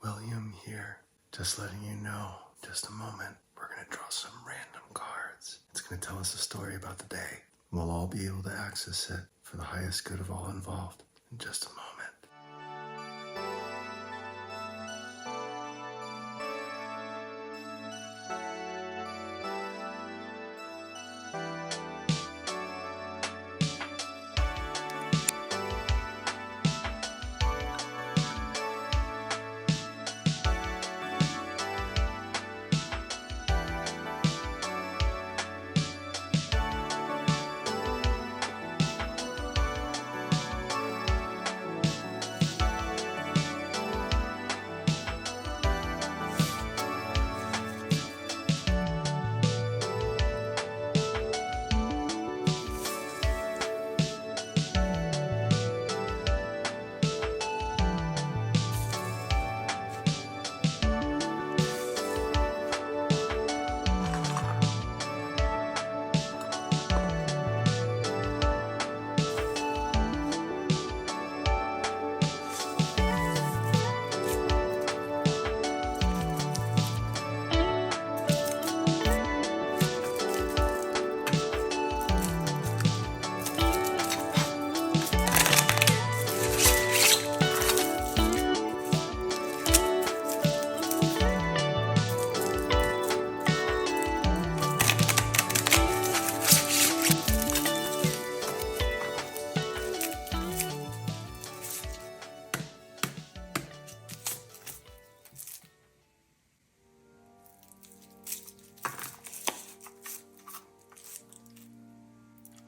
William here, just letting you know, just a moment, we're going to draw some random cards. It's going to tell us a story about the day. We'll all be able to access it for the highest good of all involved in just a moment.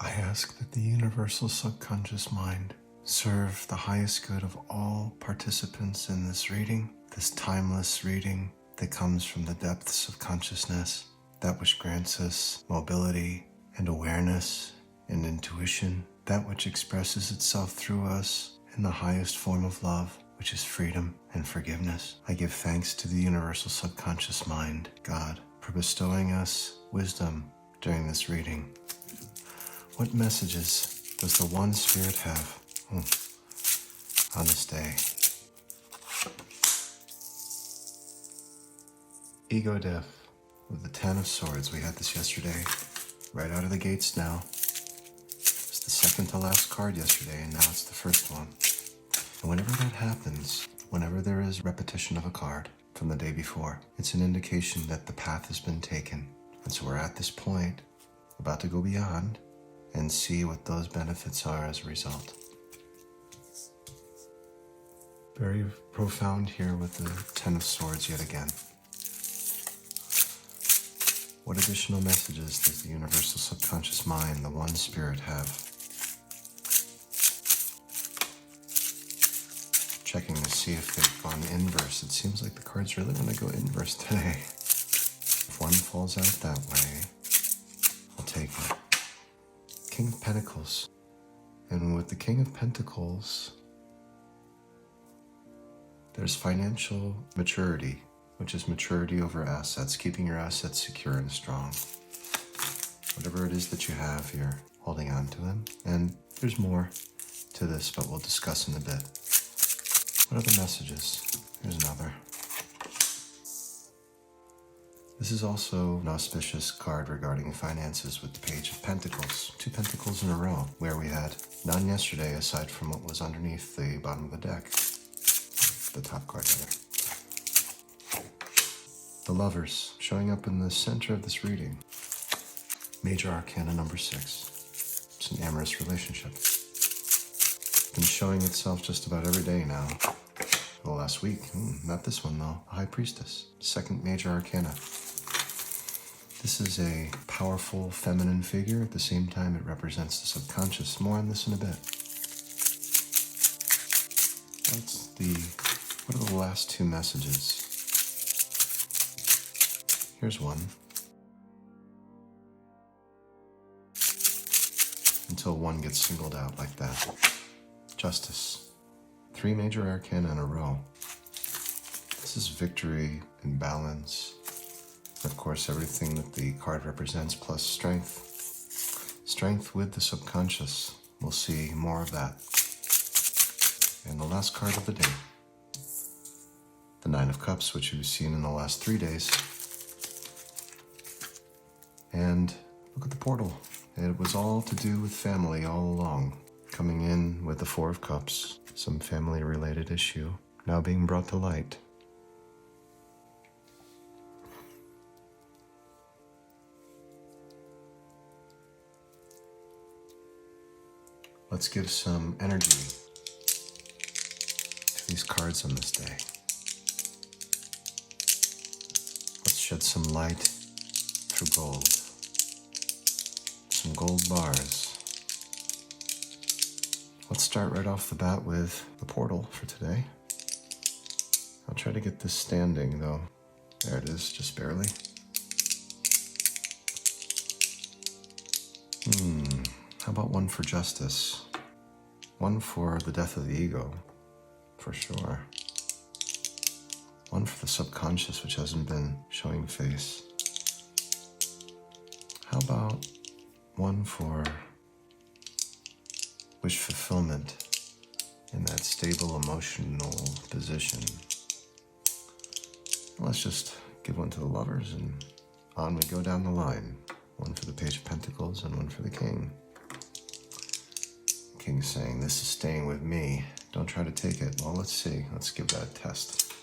I ask that the universal subconscious mind serve the highest good of all participants in this reading, this timeless reading that comes from the depths of consciousness, that which grants us mobility and awareness and intuition, that which expresses itself through us in the highest form of love, which is freedom and forgiveness. I give thanks to the universal subconscious mind, God, for bestowing us wisdom during this reading. What messages does the One Spirit have on this day? Ego Death with the 10 of Swords. We had this yesterday, right out of the gates now. It's the second to last card yesterday, and now it's the first one. And whenever that happens, whenever there is repetition of a card from the day before, it's an indication that the path has been taken. And so we're at this point, about to go beyond, and see what those benefits are as a result. Very profound here with the 10 of Swords yet again. What additional messages does the universal subconscious mind, the One Spirit, have? Checking to see if they've gone inverse. It seems like the cards really want to go inverse today. If one falls out that way, I'll take it. King of Pentacles. And with the King of Pentacles, there's financial maturity, which is maturity over assets, keeping your assets secure and strong. Whatever it is that you have, you're holding on to them. And there's more to this, but we'll discuss in a bit. What are the messages? Here's another. This is also an auspicious card regarding finances with the Page of Pentacles. 2 Pentacles in a row, where we had none yesterday aside from what was underneath the bottom of the deck. The top card rather. The Lovers, showing up in the center of this reading. Major Arcana number 6. It's an amorous relationship. Been showing itself just about every day now. The last week. Not this one though. The High Priestess. Second Major Arcana. This is a powerful feminine figure. At the same time, it represents the subconscious. More on this in a bit. What are the last 2 messages? Here's one. Until one gets singled out like that. Justice. 3 Major Arcana in a row. This is victory and balance. Of course, everything that the card represents, plus strength. Strength with the subconscious. We'll see more of that. And the last card of the day, the 9 Nine of Cups, which you've seen in the last 3 days. And look at the portal. It was all to do with family all along. Coming in with the Four of Cups, some family-related issue, now being brought to light. Let's give some energy to these cards on this day. Let's shed some light through gold. Some gold bars. Let's start right off the bat with the portal for today. I'll try to get this standing though. There it is, just barely. How about one for justice? One for the death of the ego, for sure. One for the subconscious, which hasn't been showing face. How about one for wish fulfillment in that stable emotional position? Let's just give one to the Lovers and on we go down the line. One for the Page of Pentacles and one for the King. King saying, this is staying with me. Don't try to take it. Well, let's see. Let's give that a test.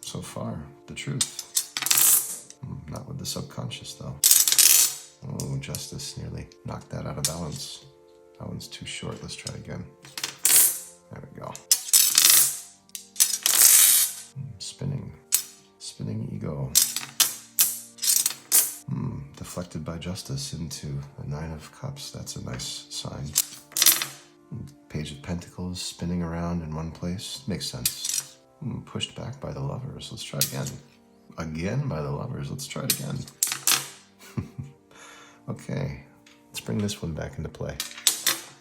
So far, the truth. Not with the subconscious, though. Oh, justice nearly knocked that out of balance. That one's too short. Let's try again. There we go. Spinning. Spinning ego. Deflected by justice into the Nine of Cups. That's a nice sign. Page of Pentacles spinning around in one place. Makes sense. Pushed back by the Lovers. Let's try again. Again by the Lovers. Let's try it again. Okay. Let's bring this one back into play.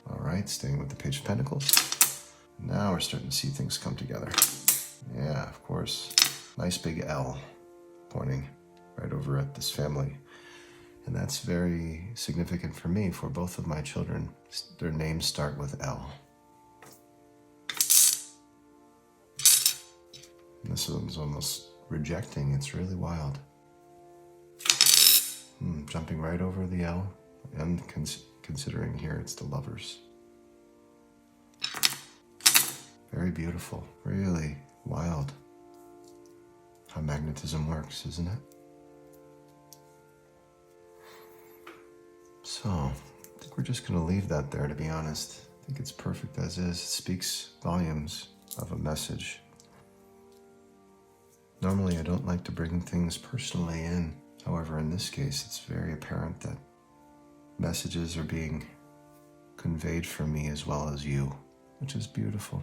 All right. Staying with the Page of Pentacles. Now we're starting to see things come together. Yeah, of course. Nice big L pointing right over at this family. And that's very significant for me, for both of my children. Their names start with L. And this one's almost rejecting. It's really wild. Jumping right over the L and considering here it's the Lovers. Very beautiful. Really wild. How magnetism works, isn't it? So, I think we're just going to leave that there, to be honest. I think it's perfect as is. It speaks volumes of a message. Normally, I don't like to bring things personally in. However, in this case, it's very apparent that messages are being conveyed from me as well as you, which is beautiful.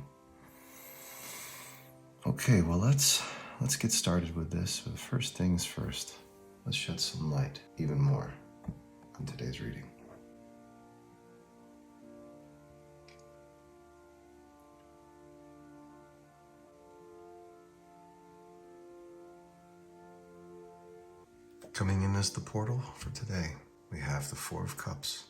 Okay, well, let's get started with this. But first things first, let's shed some light even more on today's reading. Coming in as the portal for today, we have the Four of Cups.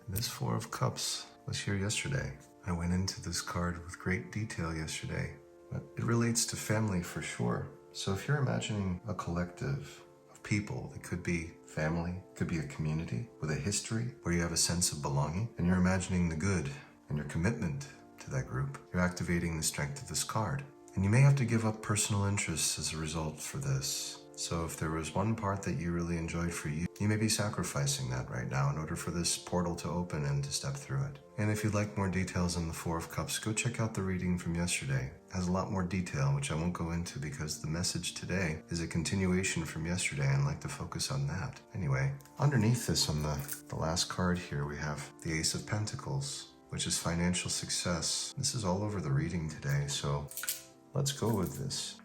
And this Four of Cups was here yesterday. I went into this card with great detail yesterday, but it relates to family for sure. So if you're imagining a collective of people, it could be family, it could be a community with a history where you have a sense of belonging, and you're imagining the good and your commitment to that group, you're activating the strength of this card. And you may have to give up personal interests as a result for this. So if there was one part that you really enjoyed for you, you may be sacrificing that right now in order for this portal to open and to step through it. And if you'd like more details on the Four of Cups, go check out the reading from yesterday. It has a lot more detail, which I won't go into because the message today is a continuation from yesterday, and I'd like to focus on that. Anyway, underneath this on the last card here, we have the Ace of Pentacles, which is financial success. This is all over the reading today, so let's go with this.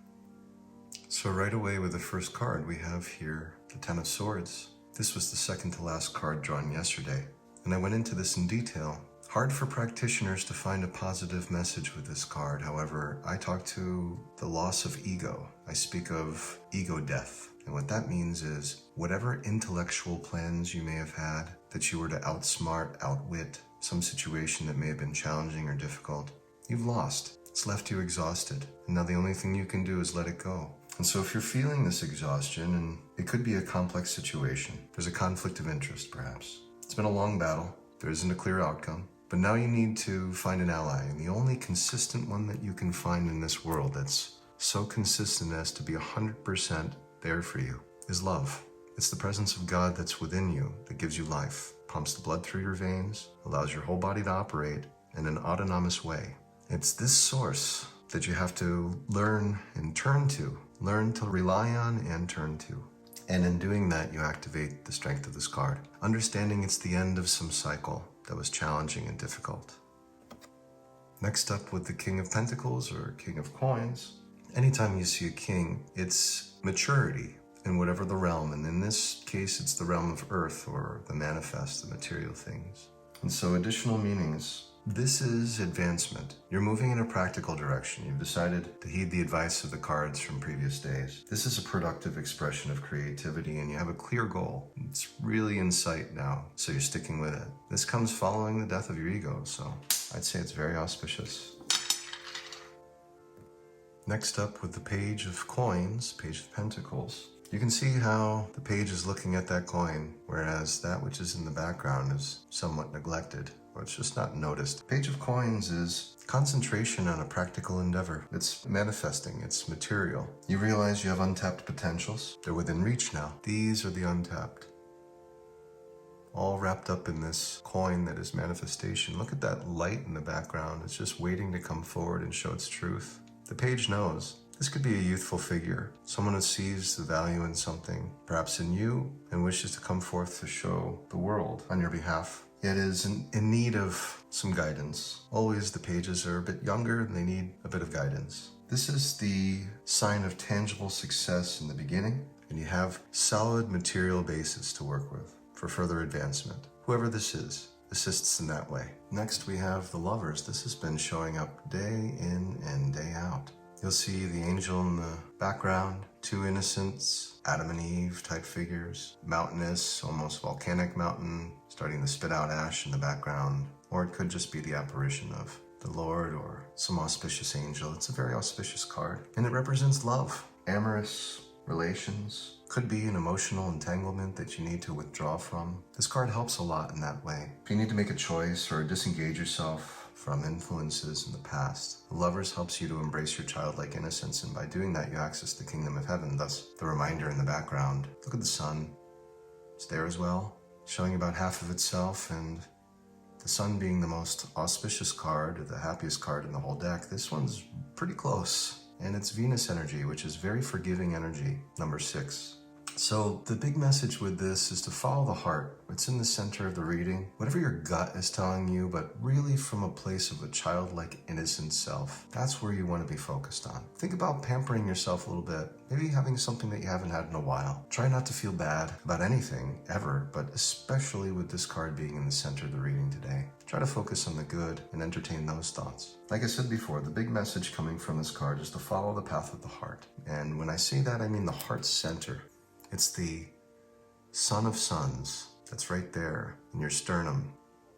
So right away with the first card, we have here the Ten of Swords. This was the second to last card drawn yesterday, and I went into this in detail. Hard for practitioners to find a positive message with this card. However, I talk to the loss of ego. I speak of ego death. And what that means is whatever intellectual plans you may have had that you were to outsmart, outwit some situation that may have been challenging or difficult, you've lost. It's left you exhausted. And now the only thing you can do is let it go. And so if you're feeling this exhaustion, and it could be a complex situation, there's a conflict of interest perhaps. It's been a long battle. There isn't a clear outcome. But now you need to find an ally. And the only consistent one that you can find in this world that's so consistent as to be 100% there for you is love. It's the presence of God that's within you that gives you life, pumps the blood through your veins, allows your whole body to operate in an autonomous way. It's this source that you have to learn and turn to, learn to rely on and turn to. And in doing that, you activate the strength of this card, understanding it's the end of some cycle that was challenging and difficult. Next up with the King of Pentacles or King of Coins, anytime you see a king, it's maturity in whatever the realm, and in this case, it's the realm of earth or the manifest, the material things. And so additional meanings. This is advancement. You're moving in a practical direction. You've decided to heed the advice of the cards from previous days. This is a productive expression of creativity, and you have a clear goal. It's really in sight now, so you're sticking with it. This comes following the death of your ego, so I'd say it's very auspicious. Next up with the Page of Coins, Page of Pentacles. You can see how the page is looking at that coin, whereas that which is in the background is somewhat neglected, or it's just not noticed. Page of Coins is concentration on a practical endeavor. It's manifesting, it's material. You realize you have untapped potentials. They're within reach now. These are the untapped. All wrapped up in this coin that is manifestation. Look at that light in the background. It's just waiting to come forward and show its truth. The page knows. This could be a youthful figure, someone who sees the value in something, perhaps in you, and wishes to come forth to show the world on your behalf. It is in need of some guidance. Always the pages are a bit younger and they need a bit of guidance. This is the sign of tangible success in the beginning, and you have solid material basis to work with for further advancement. Whoever this is assists in that way. Next we have the Lovers. This has been showing up day in and day out. You'll see the angel in the background, two innocents, Adam and Eve type figures, mountainous, almost volcanic mountain, starting to spit out ash in the background, or it could just be the apparition of the Lord or some auspicious angel. It's a very auspicious card, and it represents love, amorous relations, could be an emotional entanglement that you need to withdraw from. This card helps a lot in that way. If you need to make a choice or disengage yourself from influences in the past, the Lovers helps you to embrace your childlike innocence, and by doing that you access the kingdom of heaven. Thus the reminder in the background, look at the sun, it's there as well, showing about half of itself, and the sun being the most auspicious card, or the happiest card in the whole deck. This one's pretty close, and it's Venus energy, which is very forgiving energy, number 6. So the big message with this is to follow the heart. It's in the center of the reading. Whatever your gut is telling you, but really from a place of a childlike, innocent self. That's where you want to be focused on. Think about pampering yourself a little bit. Maybe having something that you haven't had in a while. Try not to feel bad about anything, ever, but especially with this card being in the center of the reading today. Try to focus on the good and entertain those thoughts. Like I said before, the big message coming from this card is to follow the path of the heart. And when I say that, I mean the heart center. It's the sun of suns that's right there in your sternum,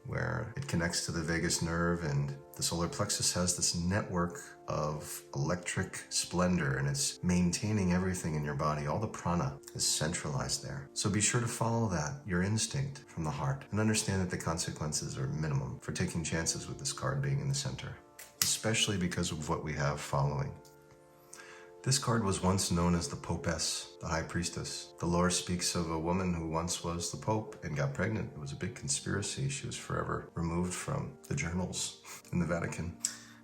where it connects to the vagus nerve, and the solar plexus has this network of electric splendor, and it's maintaining everything in your body. All the prana is centralized there. So be sure to follow that, your instinct from the heart, and understand that the consequences are minimum for taking chances with this card being in the center, especially because of what we have following. This card was once known as the Popess, the High Priestess. The lore speaks of a woman who once was the Pope and got pregnant. It was a big conspiracy. She was forever removed from the journals in the Vatican.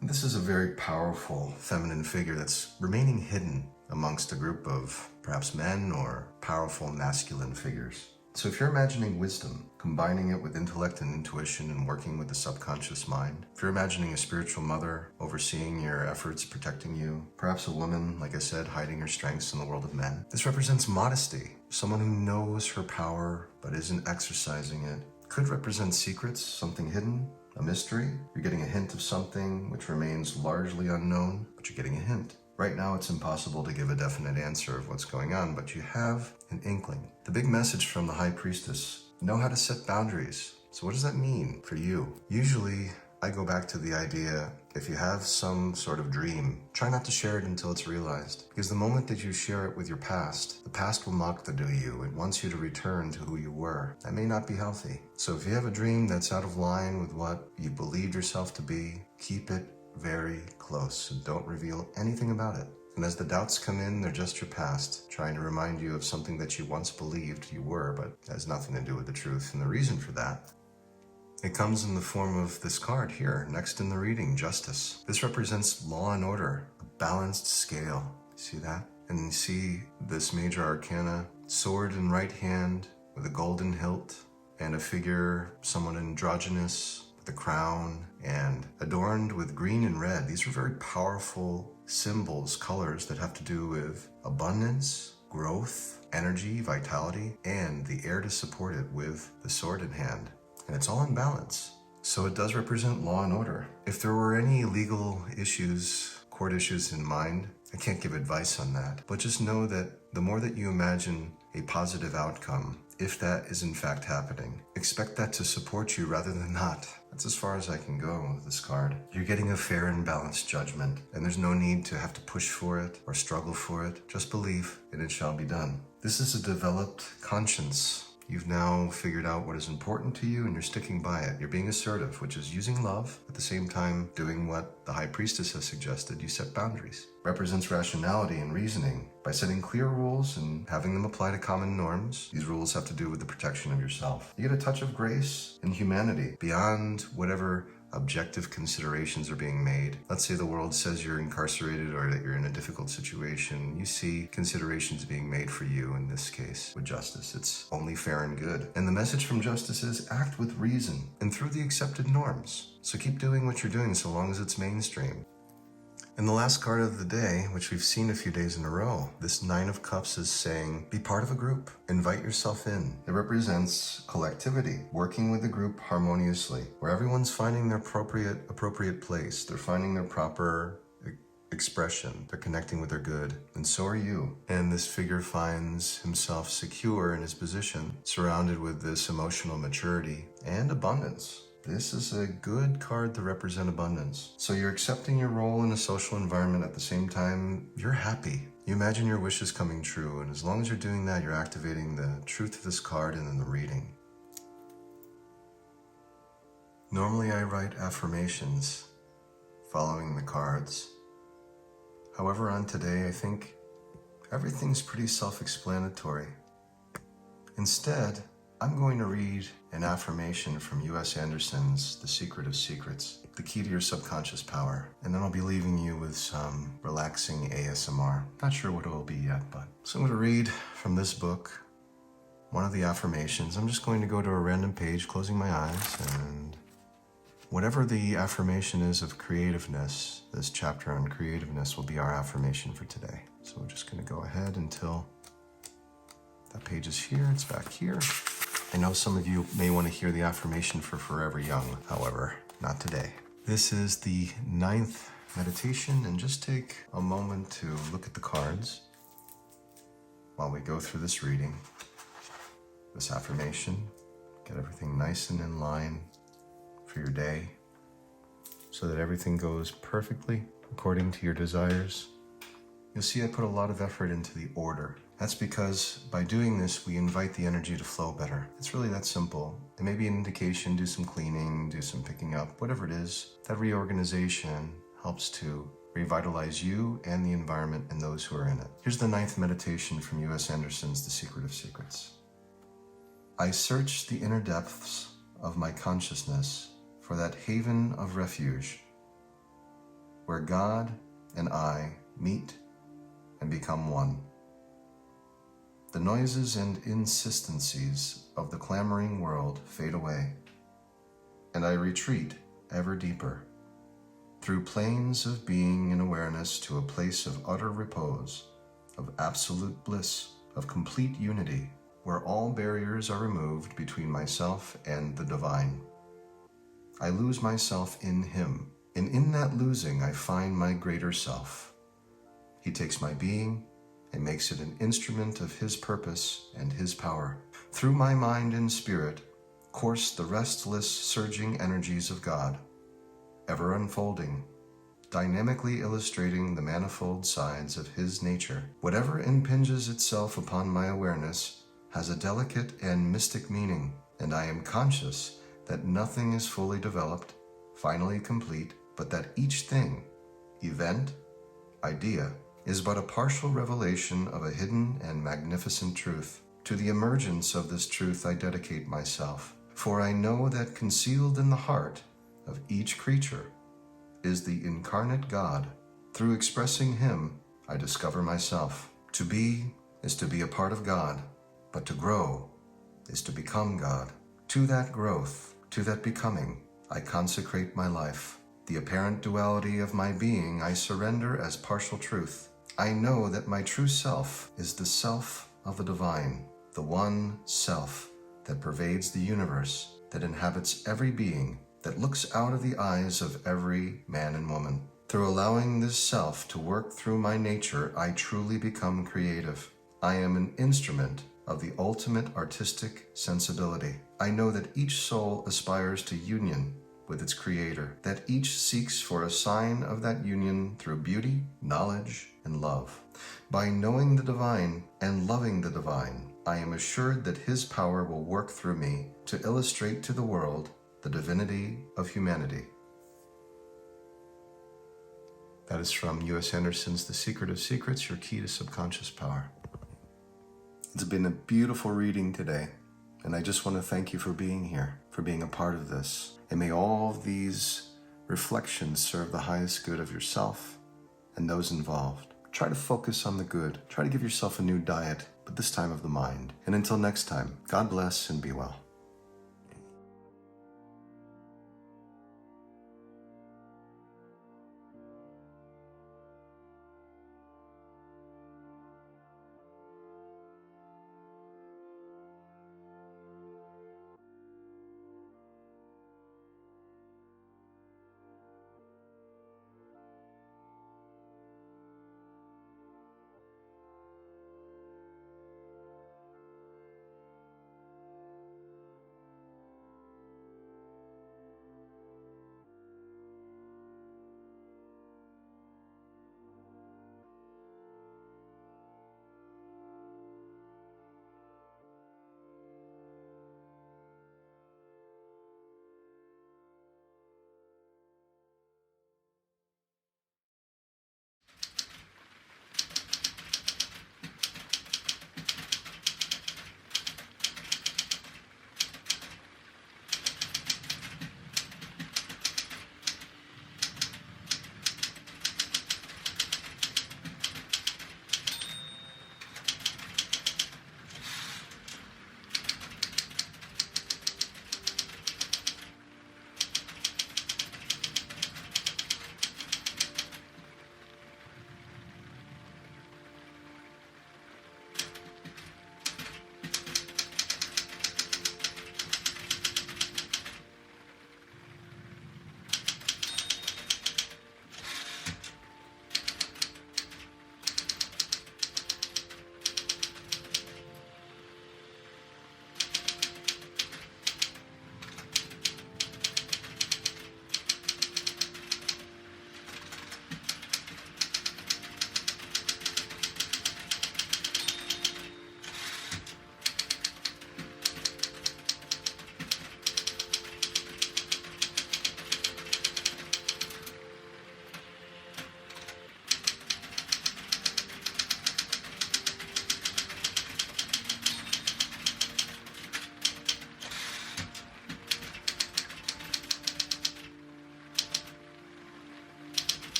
And this is a very powerful feminine figure that's remaining hidden amongst a group of perhaps men or powerful masculine figures. So if you're imagining wisdom, combining it with intellect and intuition and working with the subconscious mind, if you're imagining a spiritual mother overseeing your efforts, protecting you, perhaps a woman, like I said, hiding her strengths in the world of men, this represents modesty, someone who knows her power but isn't exercising it. Could represent secrets, something hidden, a mystery. You're getting a hint of something which remains largely unknown, but you're getting a hint. Right now, it's impossible to give a definite answer of what's going on, but you have an inkling. The big message from the High Priestess, know how to set boundaries. So what does that mean for you? Usually, I go back to the idea, If you have some sort of dream, try not to share it until it's realized. Because the moment that you share it with your past, the past will mock the new you. It wants you to return to who you were. That may not be healthy. So if you have a dream that's out of line with what you believed yourself to be, keep it very close and don't reveal anything about it. And as the doubts come in, they're just your past, trying to remind you of something that you once believed you were, but has nothing to do with the truth. And the reason for that, it comes in the form of this card here, next in the reading, Justice. This represents law and order, a balanced scale. See that? And you see this major arcana, sword in right hand with a golden hilt, and a figure, somewhat androgynous, with a crown, and adorned with green and red. These are very powerful symbols, colors that have to do with abundance, growth, energy, vitality, and the air to support it with the sword in hand. And it's all in balance. So it does represent law and order. If there were any legal issues, court issues in mind, I can't give advice on that. But just know that the more that you imagine a positive outcome, if that is in fact happening, expect that to support you rather than not. That's as far as I can go with this card. You're getting a fair and balanced judgment, and there's no need to have to push for it or struggle for it. Just believe, and it shall be done. This is a developed conscience. You've now figured out what is important to you and you're sticking by it. You're being assertive, which is using love, at the same time doing what the High Priestess has suggested. You set boundaries. Represents rationality and reasoning. By setting clear rules and having them apply to common norms, these rules have to do with the protection of yourself. You get a touch of grace and humanity beyond whatever objective considerations are being made. Let's say the world says you're incarcerated or that you're in a difficult situation. You see considerations being made for you in this case with justice. It's only fair and good. And the message from justice is act with reason and through the accepted norms. So keep doing what you're doing so long as it's mainstream. And the last card of the day, which we've seen a few days in a row, this Nine of Cups is saying, be part of a group, invite yourself in. It represents collectivity, working with the group harmoniously, where everyone's finding their appropriate place. They're finding their proper expression. They're connecting with their good, and so are you. And this figure finds himself secure in his position, surrounded with this emotional maturity and abundance. This is a good card to represent abundance. So you're accepting your role in a social environment at the same time, you're happy. You imagine your wishes coming true, and as long as you're doing that, you're activating the truth of this card and in the reading. Normally I write affirmations following the cards. However, on today, I think everything's pretty self-explanatory. Instead, I'm going to read an affirmation from U.S. Anderson's The Secret of Secrets, the key to your subconscious power. And then I'll be leaving you with some relaxing ASMR. Not sure what it will be yet, but. So I'm going to read from this book, one of the affirmations. I'm just going to go to a random page, closing my eyes, and whatever the affirmation is of creativeness, this chapter on creativeness will be our affirmation for today. So we're just going to go ahead until that page is here. It's back here. I know some of you may want to hear the affirmation for Forever Young, however, not today. This is the 9th meditation, and just take a moment to look at the cards while we go through this reading, this affirmation. Get everything nice and in line for your day so that everything goes perfectly according to your desires. You'll see I put a lot of effort into the order. That's because by doing this, we invite the energy to flow better. It's really that simple. It may be an indication, do some cleaning, do some picking up, whatever it is. That reorganization helps to revitalize you and the environment and those who are in it. Here's the 9th meditation from U.S. Anderson's The Secret of Secrets. I search the inner depths of my consciousness for that haven of refuge where God and I meet and become one. The noises and insistencies of the clamoring world fade away, and I retreat ever deeper through planes of being and awareness to a place of utter repose, of absolute bliss, of complete unity, where all barriers are removed between myself and the divine. I lose myself in Him, and in that losing I find my greater self. He takes my being and makes it an instrument of His purpose and His power. Through my mind and spirit course the restless, surging energies of God, ever unfolding, dynamically illustrating the manifold sides of his nature. Whatever impinges itself upon my awareness has a delicate and mystic meaning, and I am conscious that nothing is fully developed, finally complete, but that each thing, event, idea, is but a partial revelation of a hidden and magnificent truth. To the emergence of this truth I dedicate myself, for I know that concealed in the heart of each creature is the incarnate God. Through expressing Him, I discover myself. To be is to be a part of God, but to grow is to become God. To that growth, to that becoming, I consecrate my life. The apparent duality of my being I surrender as partial truth. I know that my true self is the self of the divine, the one self that pervades the universe, that inhabits every being, that looks out of the eyes of every man and woman. Through allowing this self to work through my nature, I truly become creative. I am an instrument of the ultimate artistic sensibility. I know that each soul aspires to union with its creator, that each seeks for a sign of that union through beauty, knowledge, and love. By knowing the divine and loving the divine, I am assured that His power will work through me to illustrate to the world the divinity of humanity. That is from U.S. Anderson's The Secret of Secrets, Your Key to Subconscious Power. It's been a beautiful reading today, and I just want to thank you for being here, for being a part of this. And may all of these reflections serve the highest good of yourself and those involved. Try to focus on the good. Try to give yourself a new diet, but this time of the mind. And until next time, God bless and be well.